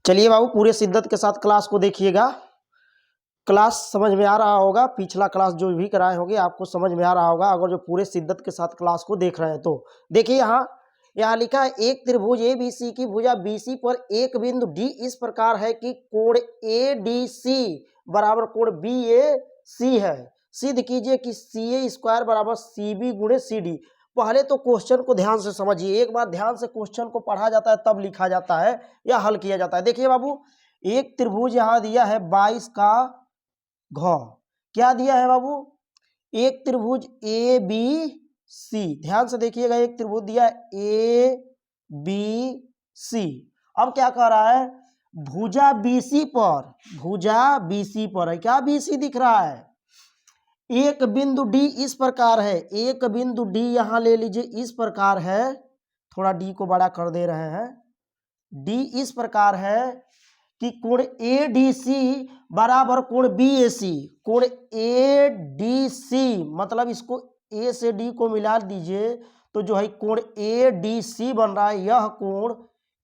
चलिए बाबू पूरे शिद्दत के साथ क्लास को देखिएगा। क्लास समझ में आ रहा होगा, पिछला क्लास जो भी कराए होंगे आपको समझ में आ रहा होगा अगर जो पूरे शिद्दत के साथ क्लास को देख रहे हैं तो। देखिए यहाँ लिखा है एक त्रिभुज ए बी सी की भुजा BC पर एक बिंदु D इस प्रकार है कि कोण ADC बराबर कोण BAC है। सिद्ध कीजिए कि CA² बराबर CB गुणे CD। पहले तो क्वेश्चन को ध्यान से समझिए, एक बार ध्यान से क्वेश्चन को पढ़ा जाता है तब लिखा जाता है या हल किया जाता है। देखिए बाबू एक त्रिभुज यहाँ दिया है 22 का घ। क्या दिया है बाबू? एक त्रिभुज ABC, ध्यान से देखिएगा, एक त्रिभुज दिया है ABC। अब क्या कह रहा है? भुजा BC पर, भुजा BC पर है, क्या BC दिख रहा है? एक बिंदु D इस प्रकार है, एक बिंदु D यहां ले लीजिए इस प्रकार है, थोड़ा D को बड़ा कर दे रहे हैं। D इस प्रकार है कि कोण ADC बराबर कोण BAC। कोण ADC मतलब इसको A से D को मिला दीजिए तो जो है कोण ADC बन रहा है, यह कोण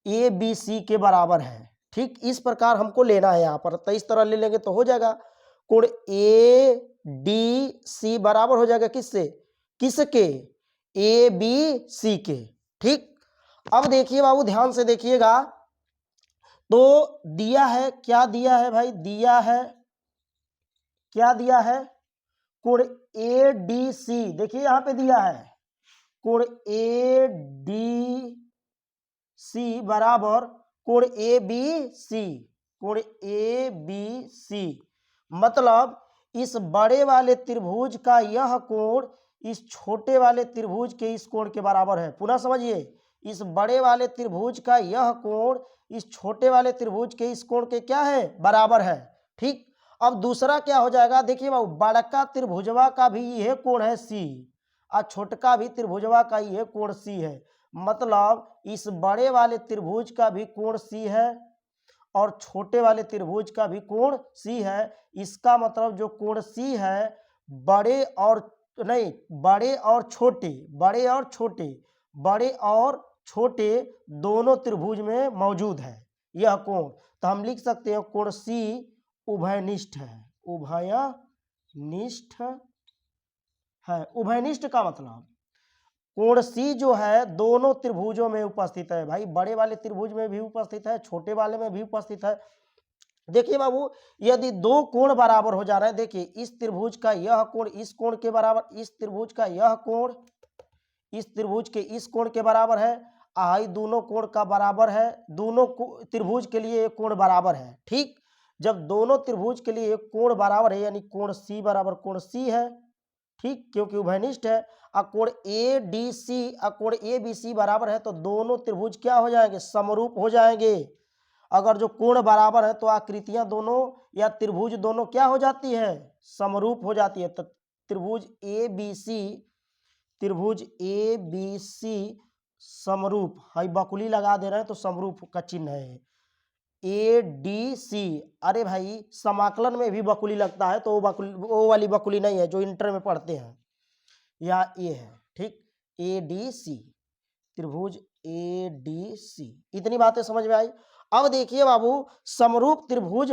ABC के बराबर है। ठीक इस प्रकार हमको लेना है यहाँ पर, तो इस तरह ले लेंगे तो हो जाएगा कोण ADC बराबर हो जाएगा किससे? किसके? ABC के। ठीक अब देखिए बाबू ध्यान से देखिएगा, तो दिया है, क्या दिया है भाई? दिया है, क्या दिया है? कोण ADC, देखिए यहां पे दिया है कोण ADC बराबर कोण ABC। कोण ABC मतलब इस बड़े वाले त्रिभुज का यह कोण इस छोटे वाले त्रिभुज के इस कोण के बराबर है। पुनः समझिए, इस बड़े वाले त्रिभुज का यह कोण इस छोटे वाले त्रिभुज के इस कोण के क्या है? बराबर है। ठीक अब दूसरा क्या हो जाएगा? देखिए बाबू बड़का त्रिभुजवा का भी यह कोण है C और छोटका भी त्रिभुजवा का यह कोण C है। मतलब इस बड़े वाले त्रिभुज का भी कोण C है और छोटे वाले त्रिभुज का भी कोण C है। इसका मतलब जो कोण C है बड़े और नहीं, बड़े और छोटे, बड़े और छोटे, बड़े और छोटे दोनों त्रिभुज में मौजूद है यह कोण। तो हम लिख सकते हैं कोण C उभयनिष्ठ है। उभयनिष्ठ है। उभयनिष्ठ का मतलब कोण C जो है दोनों त्रिभुजों में उपस्थित है भाई, बड़े वाले त्रिभुज में भी उपस्थित है, छोटे वाले में भी उपस्थित है। देखिए बाबू यदि दो कोण बराबर हो जा रहे हैं, देखिए इस त्रिभुज का यह कोण इस कोण के बराबर, इस त्रिभुज का यह कोण इस त्रिभुज के इस कोण के बराबर है, आई दोनों कोण का बराबर है, दोनों त्रिभुज के लिए एक कोण बराबर है। ठीक जब दोनों त्रिभुज के लिए एक कोण बराबर है यानी कोण C बराबर कोण C है। ठीक क्योंकि उभयनिष्ठ है। और कोण ADC और कोण ABC बराबर है तो दोनों त्रिभुज क्या हो जाएंगे? समरूप हो जाएंगे। अगर जो कोण बराबर है तो आकृतियां दोनों या त्रिभुज दोनों क्या हो जाती है? समरूप हो जाती है। तो त्रिभुज ABC समरूप, हाई बकुली लगा दे रहे हैं तो समरूप का चिन्ह है ADC। अरे भाई समाकलन में भी बकुली लगता है तो वो वाली बकुली नहीं है जो इंटर में पढ़ते हैं, या ये है। ठीक ADC, त्रिभुज ADC, इतनी बातें समझ में आई। अब देखिए बाबू समरूप त्रिभुज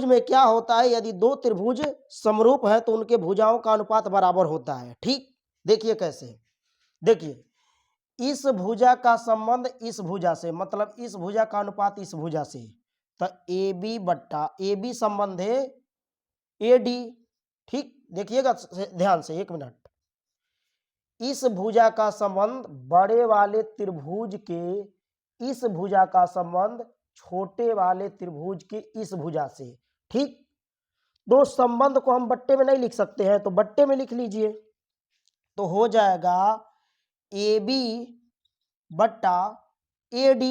में क्या होता है? यदि दो त्रिभुज समरूप है तो उनके भुजाओं का अनुपात बराबर होता है। ठीक देखिए कैसे, देखिए इस भुजा का संबंध इस भुजा से, मतलब इस भुजा का अनुपात इस भुजा से, तो AB बट्टा AB संबंध है AD। ठीक देखिएगा ध्यान से, एक मिनट, इस भुजा का संबंध बड़े वाले त्रिभुज के इस भुजा का संबंध छोटे वाले त्रिभुज के इस भुजा से। ठीक दो संबंध को हम बट्टे में नहीं लिख सकते हैं तो बट्टे में लिख लीजिए, तो हो जाएगा AB बट्टा AD।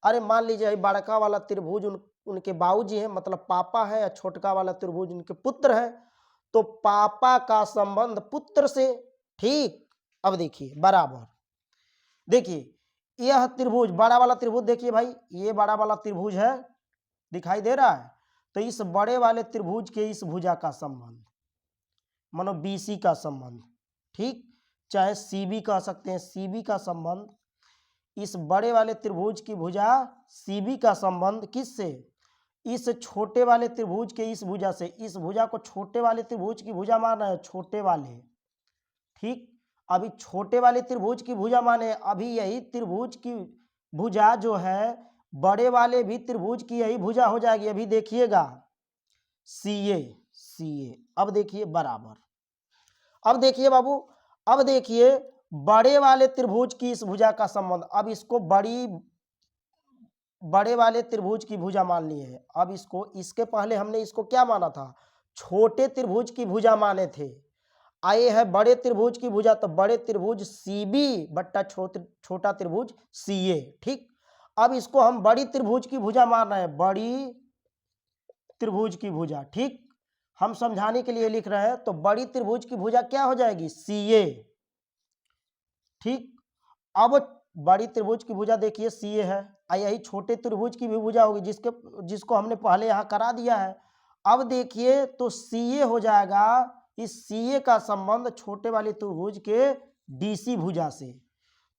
अरे मान लीजिए बड़का वाला त्रिभुज उनके बाबूजी हैं, मतलब पापा है, या छोटका वाला त्रिभुज उनके पुत्र है, तो पापा का संबंध पुत्र से। ठीक अब देखिए बराबर, देखिए यह त्रिभुज बड़ा वाला त्रिभुज, देखिए भाई ये बड़ा वाला त्रिभुज है, दिखाई दे रहा है, तो इस बड़े वाले त्रिभुज के इस भुजा का संबंध मानो BC का संबंध, ठीक चाहे CB कह सकते हैं, CB का संबंध इस बड़े वाले त्रिभुज की भुजा CB का संबंध किससे, इस छोटे वाले त्रिभुज के इस भुजा से। इस भुजा को छोटे वाले त्रिभुज की भुजा माना है, छोटे वाले, ठीक। अभी छोटे वाले त्रिभुज की भुजा माने, अभी यही त्रिभुज की भुजा जो है बड़े वाले भी त्रिभुज की यही भुजा हो जाएगी। अभी देखिएगा CA, अब देखिए बराबर, अब देखिए बाबू, अब देखिए बड़े वाले त्रिभुज की इस भुजा का संबंध। अब इसको बड़े वाले त्रिभुज की भुजा मान ली है। अब इसको, इसके पहले हमने इसको क्या माना था, छोटे त्रिभुज की भुजा माने थे। आए है बड़े त्रिभुज की भुजा, तो बड़े त्रिभुज CB बट्टा छोटा त्रिभुज CA, ठीक। अब इसको हम बड़ी त्रिभुज की भुजा मान रहे हैं, बड़ी त्रिभुज की भुजा, ठीक। हम समझाने के लिए लिख रहे हैं, तो बड़ी त्रिभुज की भुजा क्या हो जाएगी, CA, ठीक। अब बड़ी त्रिभुज की भुजा देखिए CA है, यही छोटे त्रिभुज की भी भुजा होगी जिसको हमने पहले यहाँ करा दिया है। अब देखिए तो CA हो जाएगा, इस CA का संबंध छोटे वाले त्रिभुज के DC भुजा से,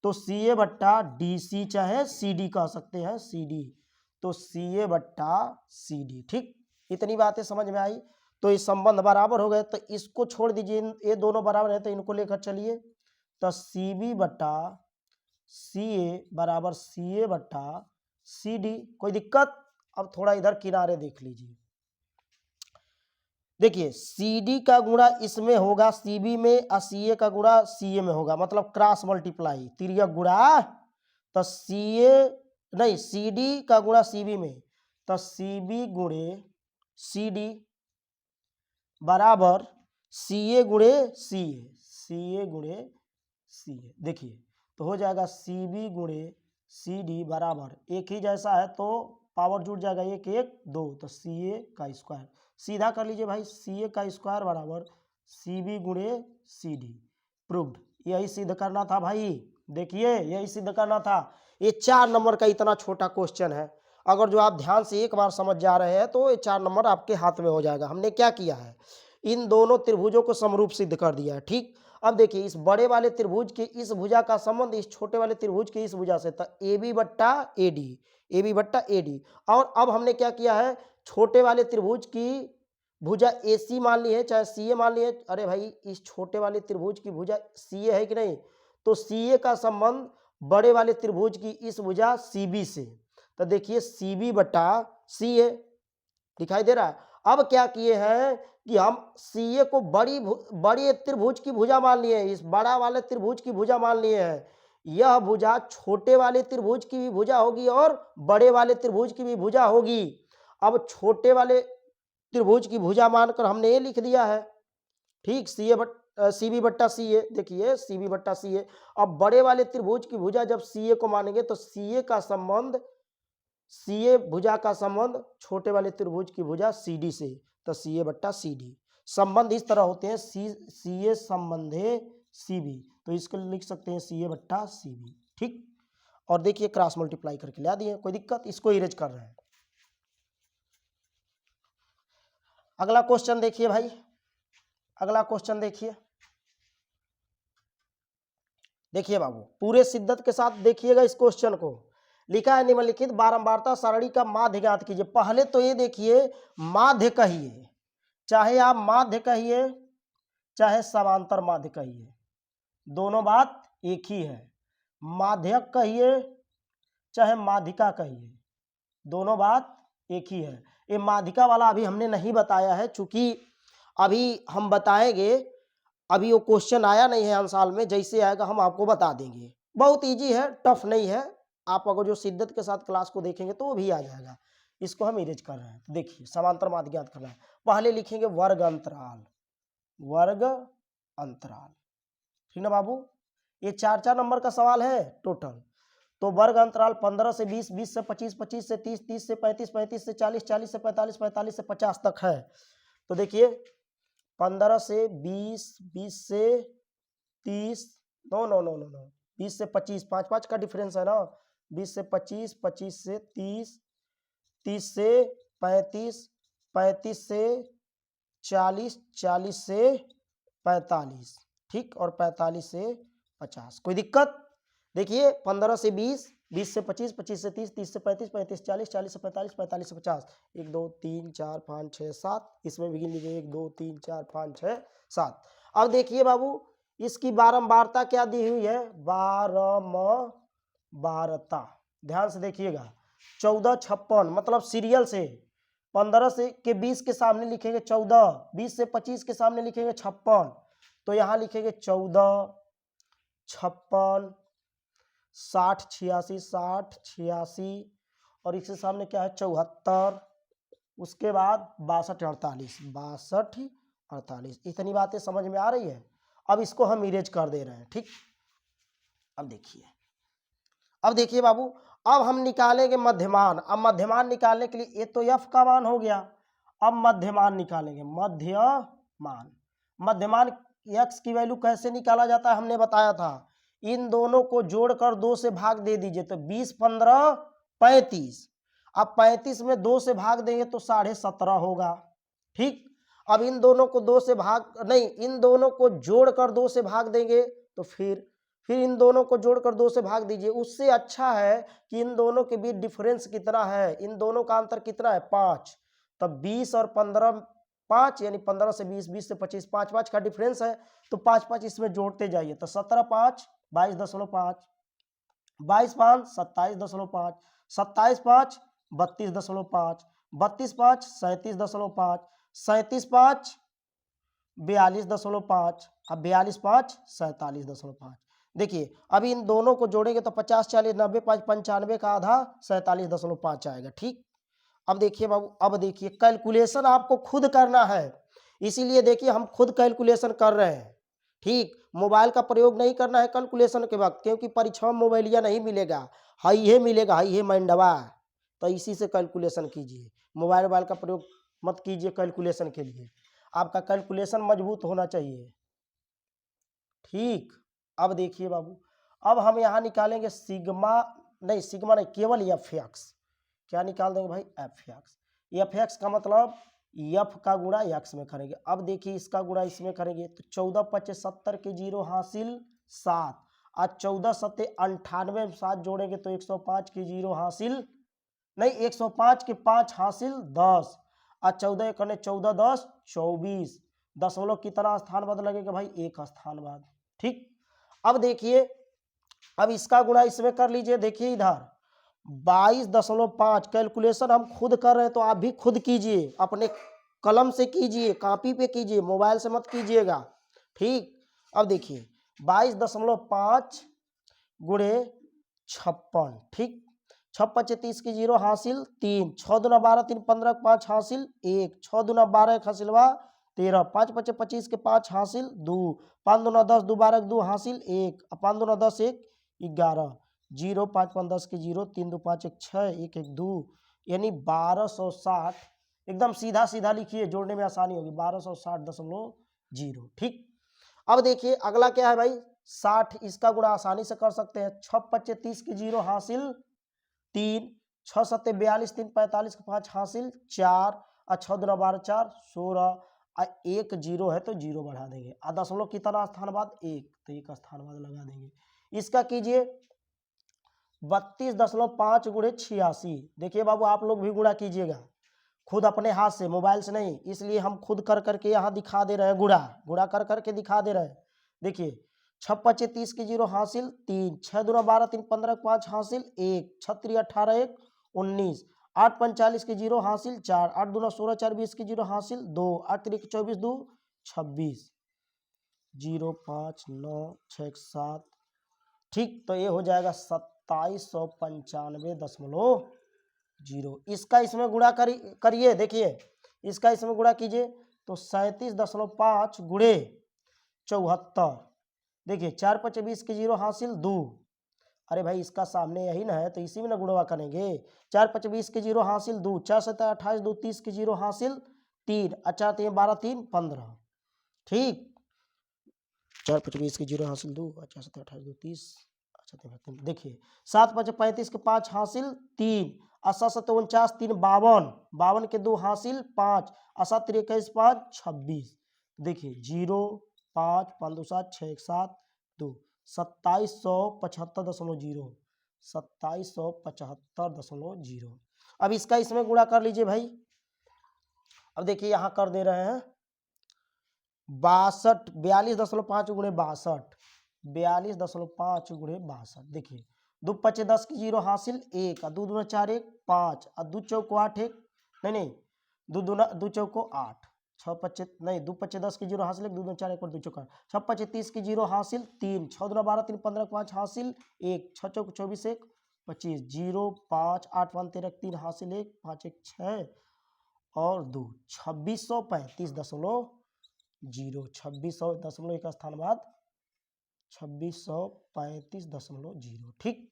तो CA बट्टा DC, चाहे CD कह सकते हैं, CD, तो CA बट्टा CD, ठीक। इतनी बातें समझ में आई। तो इस संबंध बराबर हो गए, तो इसको छोड़ दीजिए, ये दोनों बराबर है तो इनको लेकर चलिए, तो CB बट्टा CA बराबर CA बट्टा CD। कोई दिक्कत? अब थोड़ा इधर किनारे देख लीजिए, देखिए CD का गुणा इसमें होगा CB में, और CA का गुणा CA में होगा, मतलब क्रॉस मल्टीप्लाई, तिर्यक गुणा। तो CD का गुणा CB में, तो CB गुणे CD बराबर CA गुणे CA गुणे CA। देखिए तो हो जाएगा CB गुणे CD बराबर, एक ही जैसा है तो पावर जुड़ जाएगा, 1 1 2, तो CA का स्क्वायर। सीधा कर लीजिए भाई, CA का स्क्वायर बराबर CB गुणे CD। प्रूव्ड। यही सिद्ध करना था भाई, देखिए यही सिद्ध करना था। ये 4 नंबर का इतना छोटा क्वेश्चन है, अगर जो आप ध्यान से एक बार समझ जा रहे हैं तो ये 4 नंबर आपके हाथ में हो जाएगा। हमने क्या किया है, इन दोनों त्रिभुजों को समरूप सिद्ध कर दिया है, ठीक। अब देखिए इस बड़े वाले त्रिभुज के इस भुजा का संबंध इस छोटे वाले त्रिभुज के इस भुजा से, तो AB बट्टा AD। और अब हमने क्या किया है, छोटे वाले त्रिभुज की भुजा AC मान ली है, चाहे CA मान ली है। अरे भाई इस छोटे वाले त्रिभुज की भुजा CA है कि नहीं, तो CA का संबंध बड़े वाले त्रिभुज की इस भुजा CB से, तो देखिए CB बट्टा CA दिखाई दे रहा है। अब क्या किए हैं कि हम CA को बड़ी त्रिभुज की भुजा मान लिए हैं, इस बड़ा वाले त्रिभुज की भुजा मान लिए हैं। यह भुजा छोटे वाले त्रिभुज की भी भुजा होगी और बड़े वाले त्रिभुज की भी भुजा होगी। अब छोटे वाले त्रिभुज की भुजा मानकर हमने ये लिख दिया है, ठीक, CB बट्टा CA। देखिए CB बट्टा CA। अब बड़े वाले त्रिभुज की भुजा जब CA को मानेंगे तो CA का संबंध, CA भुजा का संबंध छोटे वाले त्रिभुज की भुजा CD से, तो CA बट्टा CD। संबंध इस तरह होते हैं, CA संबंधे CB, तो इसको लिख सकते हैं CA बट्टा CB, ठीक। और देखिए क्रॉस मल्टीप्लाई करके ला दिए, कोई दिक्कत? इसको इरेज कर रहे हैं। अगला क्वेश्चन देखिए भाई, अगला क्वेश्चन देखिए, देखिए बाबू पूरे शिद्दत के साथ देखिएगा इस क्वेश्चन को। लिखा है निम्नलिखित बारंबारता सारणी का माध्य ज्ञात कीजिए। पहले तो ये देखिए माध्य कहिए, चाहे आप माध्य कहिए चाहे समांतर माध्य कहिए, दोनों बात एक ही है। माध्यक कहिए चाहे माध्यिका कहिए, दोनों बात एक ही है। ये माध्यिका वाला अभी हमने नहीं बताया है, चूंकि अभी हम बताएंगे, अभी वो क्वेश्चन आया नहीं है अंशाल में, जैसे आएगा हम आपको बता देंगे। बहुत इजी है, टफ नहीं है। आप अगर जो शिद्दत के साथ क्लास को देखेंगे तो वो भी आ जाएगा। इसको हम इरेज कर रहे हैं, तो देखिए समांतर माध्य ज्ञात करना है। पहले लिखेंगे वर्ग अंतराल, वर्ग अंतराल, ठीक ना बाबू। ये 4 नंबर का सवाल है टोटल। तो वर्ग अंतराल 15 से 20, 20 से 25, 25 से 30, 30 से 35, 35 से 40, 40 से 45, 45 से 50 तक है। तो देखिए 15 से 20, 20 से 30, no no no no no 20 से 25, 5 का डिफरेंस है ना। 20 से 25, 25 से 30, 30 से 35, 35 से 40, 40 से 45, ठीक, और 45 से 50। कोई दिक्कत? देखिए 15 से 20, 20 से 25, 25 से 30, 30 से 35, 35 से 40, 40 से 45, 45 से 50, 1 2 3 4 5 6 7, इसमें भी गिन लीजिए 1 2 3 4 5 6 7। अब देखिए बाबू इसकी बारंबारता क्या दी हुई है, बारंबारता, ध्यान से देखिएगा 14 56, मतलब सीरियल से 15 से के 20 के सामने लिखेंगे 14, 20 से 25 के सामने लिखेंगे 56, तो यहाँ लिखेंगे 14 56 60 86 60 86, और इसके सामने क्या है 74, उसके बाद 62 48 62 48। इतनी बातें समझ में आ रही है। अब इसको हम इरेज कर दे रहे हैं, ठीक। अब देखिए बाबू, अब हम निकालेंगे मध्यमान। अब मध्यमान निकालने के लिए ये तो एफ का मान हो गया, अब मध्यमान निकालेंगे, मध्यमान एक्स की वैल्यू कैसे निकाला जाता है हमने बताया था, इन दोनों को जोड़कर 2 से भाग दे दीजिए, तो 20 15 35। अब 35 में 2 से भाग देंगे तो 17.5 होगा, ठीक। अब इन दोनों को 2 से भाग नहीं, इन दोनों को जोड़कर 2 से भाग देंगे तो फिर इन दोनों को जोड़कर 2 से भाग दीजिए। उससे अच्छा है कि इन दोनों के बीच डिफरेंस कितना है, इन दोनों का अंतर कितना है 5, तब 20 और 15 5, यानी 15 से 20, 20 से 25, 5 5 का डिफरेंस है, तो 5 5 इसमें जोड़ते जाइए, तो 17 5 22.5, 22 5 27.5, 27 5 32.5, 32 5 37.5, 37 5 42.5, अब 42 5 47.5। देखिए अब इन दोनों को जोड़ेंगे तो 50 40 90 5 95 का आधा 47.5 आएगा, ठीक। अब देखिए बाबू, अब देखिए कैलकुलेशन आपको खुद करना है, इसीलिए देखिए हम खुद कैलकुलेशन कर रहे हैं, ठीक। मोबाइल का प्रयोग नहीं करना है कैलकुलेशन के वक्त, क्योंकि परीक्षा में मोबाइलिया नहीं मिलेगा, हाई है मिलेगा, हाई है माइंडवा, तो इसी से कैलकुलेशन कीजिए। मोबाइल का प्रयोग मत कीजिए कैलकुलेशन के लिए, आपका कैलकुलेशन मजबूत होना चाहिए, ठीक। अब देखिए बाबू, अब हम यहाँ निकालेंगे सिग्मा नहीं, केवल एफ एक्स। क्या निकाल देंगे भाई, एफ एक्स। एफ एक्स का मतलब एफ का गुणा एक्स में करेंगे। अब देखिए इसका गुणा इसमें करेंगे तो 14 25 70 के 0 हासिल 7, आज 14 7 98 7 जोड़ेंगे तो 105 के 0 हासिल नहीं, 105 के 5 हासिल 10, आज 14 करने 14 10 24, दशमलव कितना स्थान बाद लगेगा भाई, 1 स्थान बाद, ठीक। अब देखिए, अब इसका गुणा इसमें कर लीजिए, देखिए इधर 22.5, कैलकुलेशन हम खुद कर रहे हैं तो आप भी खुद कीजिए, अपने कलम से कीजिए, कॉपी पे कीजिए, मोबाइल से मत कीजिएगा, ठीक। अब देखिए 22.5 गुणे 56, ठीक। 6 5 30 के 0 हासिल 3, 6 दूना 12 3 15 5 हासिल 1, 6 दूना 12 1 हासिलवा 13, 5 5 25 के 5 हासिल 2, 5 दूना 10 2 12 2 हासिल 1, 5 दूना 10 1 11, 0 5 5 10 के 0, 3 2 5 1 6 1 1 2, यानी 1260। एकदम सीधा सीधा लिखिए, जोड़ने में आसानी होगी, 1260.0, ठीक। अब देखिए अगला क्या है भाई, 60, इसका गुणा आसानी से कर सकते हैं, 6 5 30 के 0 हासिल 3, 6 7 42 3 45 के 5 हासिल 4, और 6 दूना 12 4 16, एक 0 है तो 0 बढ़ा देंगे, और दशमलव कितना स्थान बाद 1, तो 1 स्थान बाद लगा देंगे। इसका कीजिए 32.5 गुणे 86। देखिए बाबू आप लोग भी गुणा कीजिएगा खुद अपने हाथ से, मोबाइल से नहीं, इसलिए हम खुद कर करके यहाँ दिखा दे रहे हैं, गुणा कर करके दिखा दे रहे हैं। देखिए 6 5 30 के 0 हासिल 3, 6 दूना 12 3 15 5 हासिल 1, 6 3 18 1 19, 8 45 के 0 हासिल 4, 8 दूना 16 4 20 के 0 हासिल 2, 8 3 24 2 26, 0 5 9 6 7, ठीक। तो ये हो जाएगा 2795.0। इसका इसमें गुणा करिए, देखिए इसका इसमें गुणा कीजिए तो 37.5 गुणे 74, देखिए 4 5 20 के 0 हासिल 2, अरे भाई इसका सामने यही ना है तो इसी में ना गुणा करेंगे, 4 5 20 के 0 हासिल 2, 4 7 28 2 30 के 0 हासिल 3, अच्छा 3 12 3 15, ठीक। 4 5 20 के 0 हासिल 2, अच्छा 7 28 2 30, देखिए 7 5 35 के 5 हासिल 3, 7 7 49 3 52, 52 के 2 हासिल 5, 7 3 21 5 26, देखिए 0 5 5 2 7 6 1 7 2, 2775.0, 2775.0। अब इसका इसमें गुणा कर लीजिए भाई। अब देखिए यहाँ कर दे रहे हैं 62, 42.5 गुणे 62, 42.5 गुणे 62। देखिए 2 पचे 10 की 0 हासिल 1, 2 दूना 4 1 5, 2 चौको 8 1, नहीं 2 चौको 8, 6 पचे नहीं 2 पचे 10 की 0 हासिल 1, 2 दूना 4 1 और 2 चौका 6 पचे 30 की 0 हासिल 3, 6 दूना 12 3 15 5 हासिल 1, 6 चौको 24 1 25, 0 5 8 1 13 3 हासिल 1, 5 1 6 और 2, 2635.0, 2600 एक स्थान बाद 2635.0। ठीक।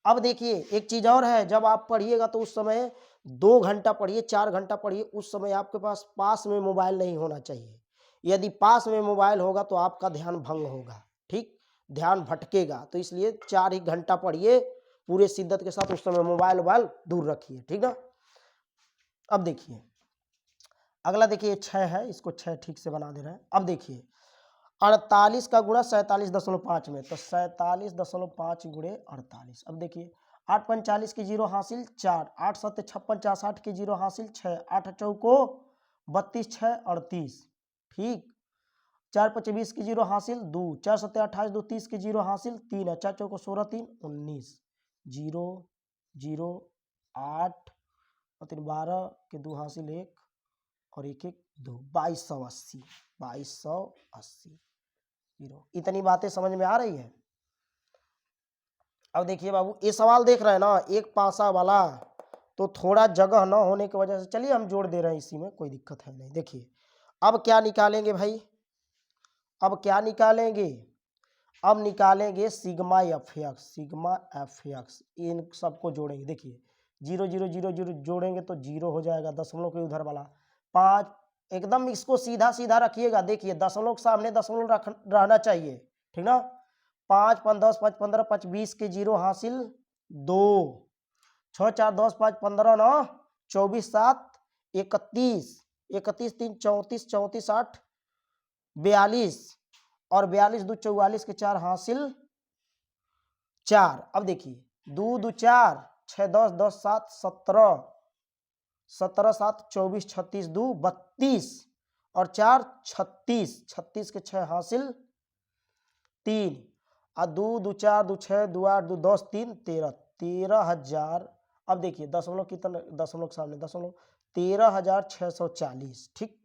अब देखिए एक चीज और है, जब आप पढ़िएगा तो उस समय 2 घंटा पढ़िए, 4 घंटा पढ़िए, उस समय आपके पास में मोबाइल नहीं होना चाहिए। यदि पास में मोबाइल होगा तो आपका ध्यान भंग होगा, ठीक, ध्यान भटकेगा। तो इसलिए 4 ही घंटा पढ़िए पूरे शिद्दत के साथ, उस समय मोबाइल दूर रखिए, ठीक ना। अब देखिए अगला, देखिए 6 है, इसको 6 ठीक से बना दे रहे हैं। अब देखिए 48 का गुणा 47.5 में, तो 47.5 गुणे 48। अब देखिए 8 5 40 की 0 हासिल 4, 8 7 56 64 की 0 हासिल 6, 8 चौको 32 6 38। ठीक। 4 5 20 की 0 हासिल 2, 4 7 28 2 30 की 0 हासिल 3 है, 4 चौको 16 3 19, 0 0 8 और 3 12 के 2 हासिल 1 और 1 1 2, 2280, 2280। इतनी बातें समझ में आ रही है। अब देखिए बाबू ये सवाल देख रहे हैं ना, एक पासा वाला, तो थोड़ा जगह न होने की वजह से, चलिए हम जोड़ दे रहे हैं, इसी में कोई दिक्कत है नहीं। देखिए अब क्या निकालेंगे भाई, अब क्या निकालेंगे, अब निकालेंगे sigma F X, sigma F X, इन सबको जोड़ेंगे। देखिए 0 0 0 0 जोड़ेंगे तो 0 हो जाएगा, दशमलव के उधर वाला 5, एकदम इसको सीधा सीधा रखिएगा। देखिए दशमलव के सामने दशमलव रहना चाहिए, ठीक ना। 5 5 10 5 15 5 20 के 0 हासिल 2, 6 4 10 5 15 9 24 7 31, 31 3 34 34 8 42 और 42 2 44 के 4 हासिल 4। अब देखिए 2 2 4 6 10 10 7 17 17 7 24 36 2 32 और 4 36, 36 के 6 हासिल 3 और 2 2 4 2 6 2 8 2 10 3 13, 13,000। अब देखिए दशमलव कितना, दशमलव के सामने दशमलव, 13,640। ठीक,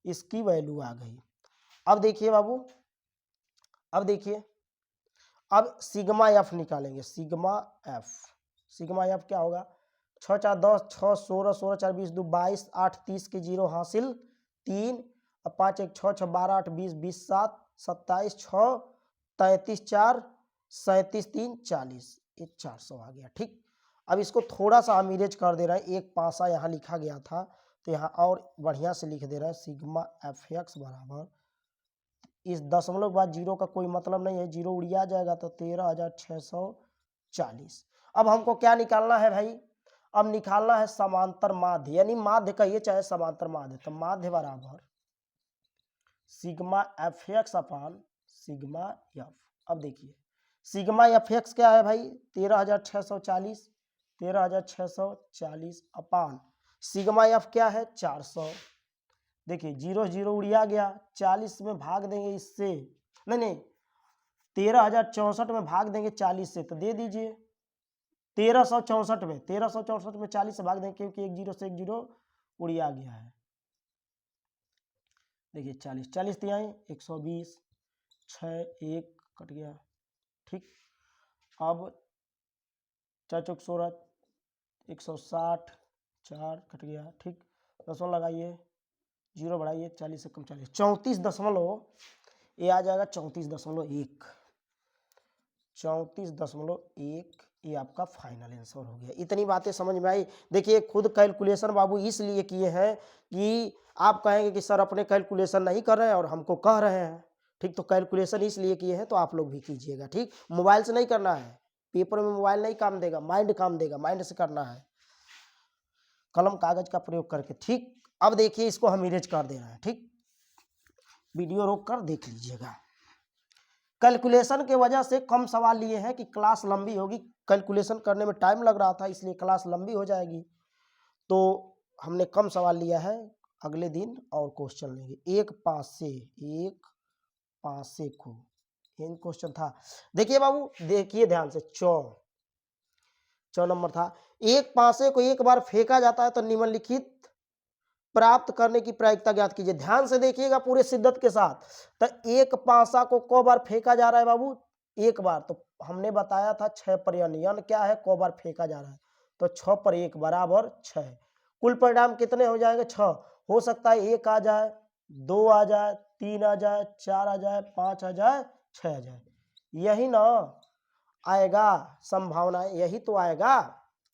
इसकी वैल्यू आ गई। अब देखिए बाबू, अब देखिए अब सिग्मा एफ निकालेंगे, सिग्मा एफ, सिग्मा एफ क्या होगा, 6 4 10 6 16 16 4 20 2 22 8 30 के 0 हासिल 3 और 5 1 6 6 12 8 20 20 7 27 6 33 4 37 3 40, ये 400 आ गया। ठीक, अब इसको थोड़ा सा हम इरेज कर दे रहे हैं, एक पासा यहाँ लिखा गया था तो यहाँ और बढ़िया से लिख दे रहे हैं, सिग्मा एफ एक्स बराबर, इस दशमलव के बाद 0 का कोई मतलब नहीं है, 0 उड़िया जाएगा तो 13,640। अब हमको क्या निकालना है भाई, अब निकालना है समांतर माध्य, यानी माध्य कहिए चाहे समांतर माध्य, तो माध्य बराबर सिग्मा एफ एक्स अपान सिग्मा एफ। अब देखिए सिग्मा एफ एक्स क्या है भाई, 13,640, 13,640 अपान सिग्मा एफ क्या है 400। देखिए 0 0 उड़िया गया, 40 में भाग देंगे इससे, नहीं 13,064 में भाग देंगे 40 से, तो दे दीजिए 1364 में, 1364 में 40 से भाग देंगे क्योंकि एक 0 से एक 0 उड़िया गया है। देखिए 40 40 दिया 120, 6 1 कट गया। ठीक, अब 4 चौक 16, 160 4 कट गया। ठीक, 10 लगाइए, 0 बढ़ाइए, 40 से कम 40, 34.1, ये आ जाएगा 34.1, 34.1, ये आपका फाइनल आंसर हो गया। इतनी बातें समझ में आई। देखिए खुद कैलकुलेशन बाबू इसलिए किए हैं कि आप कहेंगे कि सर अपने कैलकुलेशन नहीं कर रहे हैं और हमको कह रहे हैं। ठीक, तो कैलकुलेशन इसलिए किए हैं, तो आप लोग भी कीजिएगा। ठीक, मोबाइल से नहीं करना है, पेपर में मोबाइल नहीं काम देगा, माइंड काम देगा, माइंड से करना है, कलम कागज का प्रयोग करके। ठीक, अब देखिए इसको हम इरेज कर दे रहे हैं। ठीक, वीडियो रोक कर देख लीजिएगा। कैलकुलेशन के वजह से कम सवाल लिए हैं कि क्लास लंबी होगी, कैलकुलेशन करने में टाइम लग रहा था इसलिए क्लास लंबी हो जाएगी, तो हमने कम सवाल लिया है। अगले दिन और क्वेश्चन लेंगे। एक पासे को यही क्वेश्चन था। देखिए बाबू, देखिए ध्यान से, 4 नंबर था। एक पासे को एक बार फेंका जाता है तो निम्नलिखित प्राप्त करने की प्रायिकता ज्ञात कीजिए। ध्यान से देखिएगा पूरे शिद्दत के साथ। तो एक पासा को क बार फेंका जा रहा है बाबू? एक बार। तो हमने बताया था 6 पर यन क्या है? क बार फेंका जा रहा है, तो 6 पर 1 बराबर 6। कुल परिणाम कितने हो जाएंगे? 6। हो सकता है 1 आ जाए, 2 आ जाए, 3 आ जाए, 4 आ जाए, 5 आ जाए, 6 आ जाए। यही ना आएगा संभावना, यही तो आएगा।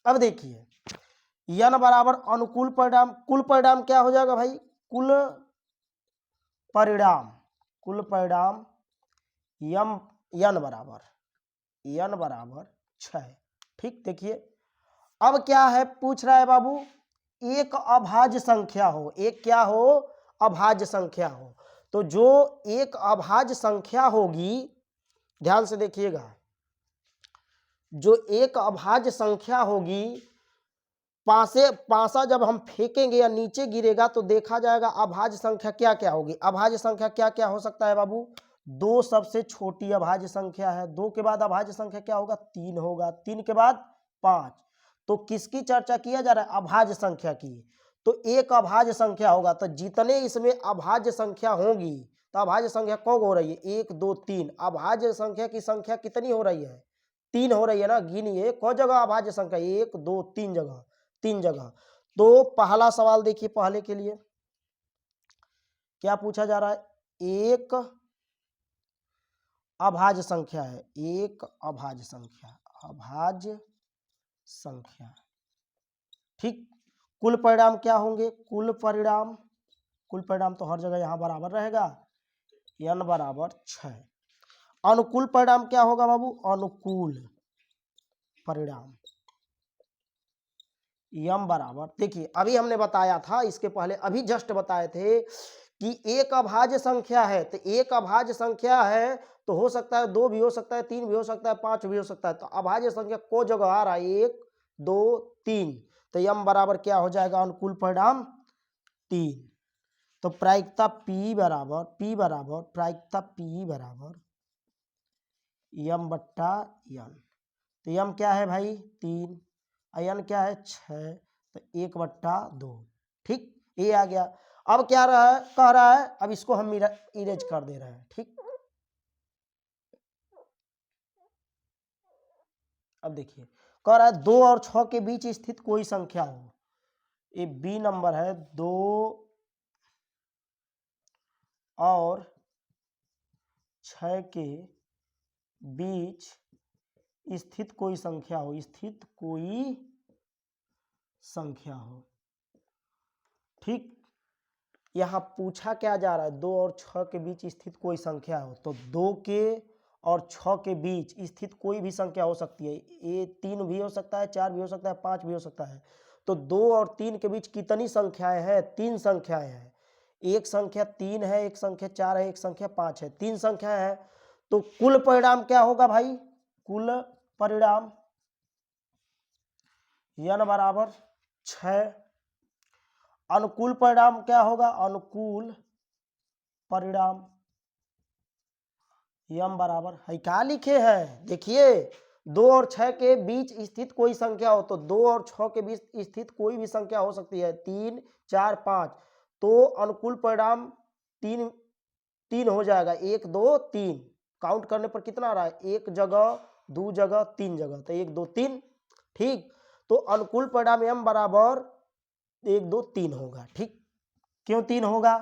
अब देखिए, यन बराबर अनुकूल परिणाम, कुल परिणाम क्या हो जाएगा भाई? कुल परिणाम यन बराबर 6। ठीक, देखिए अब क्या है, पूछ रहा है बाबू, एक अभाज्य संख्या हो। एक क्या हो? अभाज्य संख्या हो। तो जो एक अभाज्य संख्या होगी, ध्यान से देखिएगा, जो एक अभाज्य संख्या होगी, पासा जब हम फेंकेंगे या नीचे गिरेगा तो देखा जाएगा अभाज्य संख्या क्या क्या होगी। अभाज्य संख्या क्या क्या हो सकता है बाबू? 2 सबसे छोटी अभाज्य संख्या है। 2 के बाद अभाज्य संख्या क्या होगा? 3 होगा। 3 के बाद 5। तो किसकी चर्चा किया जा रहा है? अभाज्य संख्या की। तो एक अभाज्य संख्या होगा, तो जितने इसमें अभाज्य संख्या होगी, तो अभाज्य संख्या कौन हो रही है? 1 2 3। अभाज्य संख्या की संख्या कितनी हो रही है? 3 हो रही है ना। गिनिए, कौन जगह अभाज्य संख्या? 1 2 3 जगह, 3 जगह। तो पहला सवाल देखिए, पहले के लिए क्या पूछा जा रहा है? एक अभाज्य संख्या है, एक अभाज्य संख्या। ठीक, कुल परिणाम क्या होंगे? कुल परिणाम तो हर जगह यहां बराबर रहेगा, n बराबर 6। अनुकूल परिणाम क्या होगा बाबू? अनुकूल परिणाम यम बराबर, देखिए अभी हमने बताया था, इसके पहले अभी जस्ट बताए थे कि एक अभाज्य संख्या है। तो एक अभाज्य संख्या है तो हो सकता है 2 भी हो सकता है, 3 भी हो सकता है, 5 भी हो सकता है। तो अभाज्य संख्या को जगह आ रहा है 1 2 3। तो यम बराबर क्या हो जाएगा? अनुकूल परिणाम 3। तो प्रायिकता P बराबर प्रायिकता P बराबर यम बट्टा यन। तो यम क्या है भाई? 3। अयन क्या है? 6। तो 1/2। ठीक, ये आ गया। अब क्या कह रहा है? अब इसको हम इरेज कर दे रहे हैं। ठीक, अब देखिए, कह रहा है 2 और 6 के बीच स्थित कोई संख्या हो। ये बी नंबर है, 2 और 6 के बीच स्थित कोई संख्या हो, स्थित कोई संख्या हो। ठीक, यहां पूछा क्या जा रहा है? 2 और 6 के बीच स्थित कोई संख्या हो। तो 2 के और 6 के बीच स्थित कोई भी संख्या हो सकती है। ये 3 भी हो सकता है, 4 भी हो सकता है, 5 भी हो सकता है। तो 2 और 3 के बीच कितनी संख्याएं हैं? 3 संख्याएं हैं। एक संख्या 3 है, एक संख्या 4 है, एक संख्या 5 है। 3 संख्या है। तो कुल परिणाम क्या होगा भाई? कुल परिणाम n बराबर 6। अनुकूल परिणाम क्या होगा? अनुकूल परिणाम यम बराबर है, क्या लिखे हैं देखिए, 2 और 6 के बीच स्थित कोई संख्या हो। तो 2 और 6 के बीच स्थित कोई भी संख्या हो सकती है, 3 4 5। तो अनुकूल परिणाम 3 हो जाएगा। 1 2 3 काउंट करने पर कितना आ रहा है? 1 जगह, 2 जगह, 3 जगह। तो 1 2 3। ठीक, तो अनुकूल परिणाम m बराबर 1 2 3 होगा। ठीक, क्यों 3 होगा?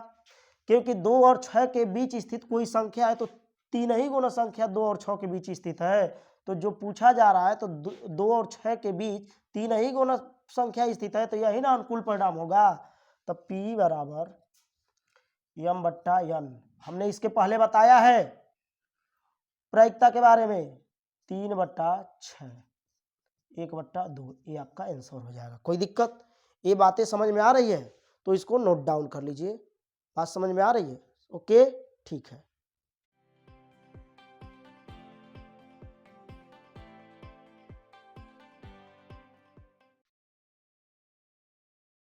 क्योंकि 2 और 6 के बीच स्थित कोई संख्या है, तो 3 ही गुना संख्या 2 और 6 के बीच स्थित है। तो जो पूछा जा रहा है, तो 2 और 6 के बीच 3 ही गुना संख्या स्थित है, तो यही ना अनुकूल परिणाम होगा। तो P बराबर यम बट्टा यन। हमने इसके पहले बताया है प्रायिकता के बारे में, 3/6 1/2। ये आपका आंसर हो जाएगा। कोई दिक्कत? ये बातें समझ में आ रही है तो इसको नोट डाउन कर लीजिए। बात समझ में आ रही है? ओके, ठीक है।